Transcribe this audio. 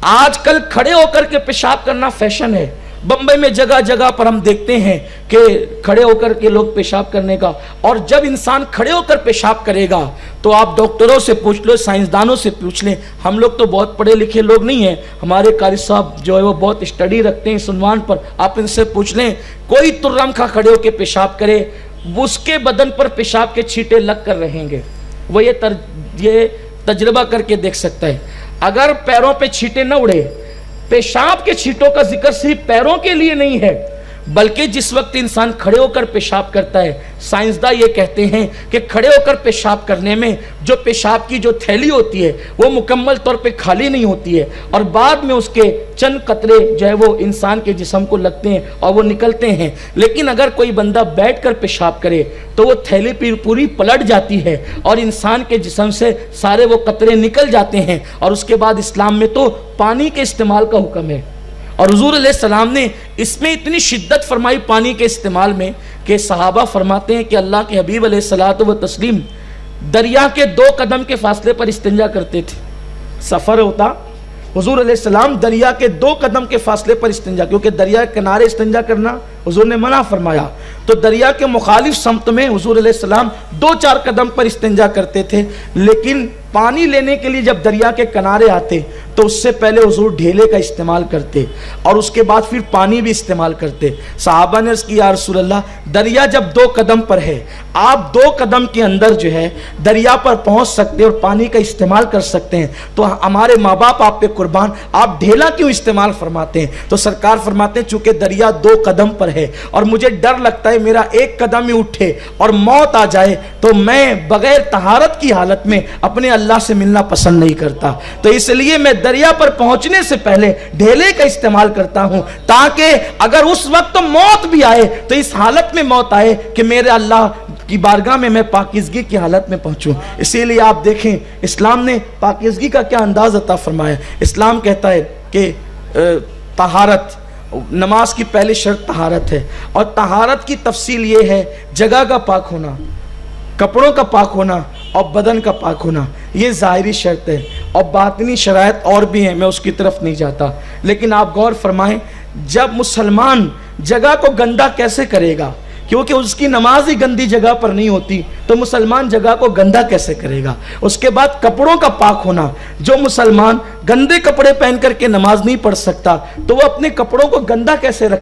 आजकल खड़े होकर के पेशाब करना फैशन है। बंबई में जगह जगह पर हम देखते हैं कि खड़े होकर के लोग पेशाब करने का, और जब इंसान खड़े होकर पेशाब करेगा तो आप डॉक्टरों से पूछ लो, साइंसदानों से पूछ लें, हम लोग तो बहुत पढ़े लिखे लोग नहीं हैं, हमारे कारी साहब जो है वो बहुत स्टडी रखते हैं सुनवान पर, आप इनसे पूछ लें, कोई तुर्रम खा खड़े होकर पेशाब करे, उसके बदन पर पेशाब के छींटे लग कर रहेंगे। वो ये तजुर्बा करके देख सकता है। अगर पैरों पे छींटे न उड़े, पेशाब के छींटों का जिक्र सिर्फ पैरों के लिए नहीं है, बल्कि जिस वक्त इंसान खड़े होकर पेशाब करता है, साइंसदान ये कहते हैं कि खड़े होकर पेशाब करने में जो पेशाब की जो थैली होती है वो मुकम्मल तौर पे खाली नहीं होती है, और बाद में उसके चंद कतरे जो है वो इंसान के जिस्म को लगते हैं और वो निकलते हैं। लेकिन अगर कोई बंदा बैठकर पेशाब करे तो वो थैली पूरी पलट जाती है और इंसान के जिस्म से सारे वो कतरे निकल जाते हैं। और उसके बाद इस्लाम में तो पानी के इस्तेमाल का हुक्म है, और हुजूर अलैहिस्सलाम ने इसमें इतनी शिद्दत फरमाई पानी के इस्तेमाल में कि सहाबा फरमाते हैं कि अल्लाह के हबीब अलैहिस्सलातु व तस्लीम दरिया के 2 कदम के फासले पर इस्तिंजा करते थे। सफ़र होता, हुजूर अलैहिस्सलाम दरिया के 2 कदम के फासले पर इस्तिंजा, क्योंकि दरिया के किनारे इस्तिंजा करना हुजूर ने मना फरमाया, तो दरिया के मुखालिफ समत में हुजूर अलैहिस्सलाम 2-4 कदम पर इस्तिंजा करते थे। लेकिन पानी लेने के लिए जब दरिया के किनारे आते तो उससे पहले हुजूर ढेले का इस्तेमाल करते और उसके बाद फिर पानी भी इस्तेमाल करते। सहाबा ने अर्ज़ की, या रसूल अल्लाह, दरिया जब 2 कदम पर है, आप 2 कदम के अंदर जो है दरिया पर पहुंच सकते हैं और पानी का इस्तेमाल कर सकते हैं, तो हमारे माँ बाप आप पे कुर्बान, आप ढेला क्यों इस्तेमाल फरमाते हैं? तो सरकार फरमाते हैं चूंकि दरिया 2 कदम पर है और मुझे डर लगता है मेरा 1 कदम ही उठे और मौत आ जाए, तो मैं बगैर तहारत की हालत में अपने अल्लाह से मिलना पसंद नहीं करता, तो इसलिए मैं दरिया पर पहुंचने से पहले ढेले का इस्तेमाल करता हूं, ताकि अगर उस वक्त मौत भी आए तो इस हालत में मौत आए कि मेरे अल्लाह की बारगाह में मैं पाकीज़गी की हालत में पहुंचूं। इसीलिए आप देखें इस्लाम ने पाकीज़गी का क्या अंदाज अता फरमाया। इस्लाम कहता है कि तहारत, नमाज की पहली शर्त तहारत है, और तहारत की तफसील ये है जगह का पाक होना, कपड़ों का पाक होना और बदन का पाक होना, ये ज़ाहिरी शर्त है, और बातिनी शराइत और भी हैं, मैं उसकी तरफ नहीं जाता। लेकिन आप गौर फरमाएं, जब मुसलमान जगह को गंदा कैसे करेगा, क्योंकि उसकी नमाज ही गंदी जगह पर नहीं होती, तो मुसलमान जगह को गंदा कैसे करेगा। उसके बाद कपड़ों का पाक होना, जो मुसलमान गंदे कपड़े पहन करके नमाज नहीं पढ़ सकता तो वो अपने कपड़ों को गंदा कैसे रख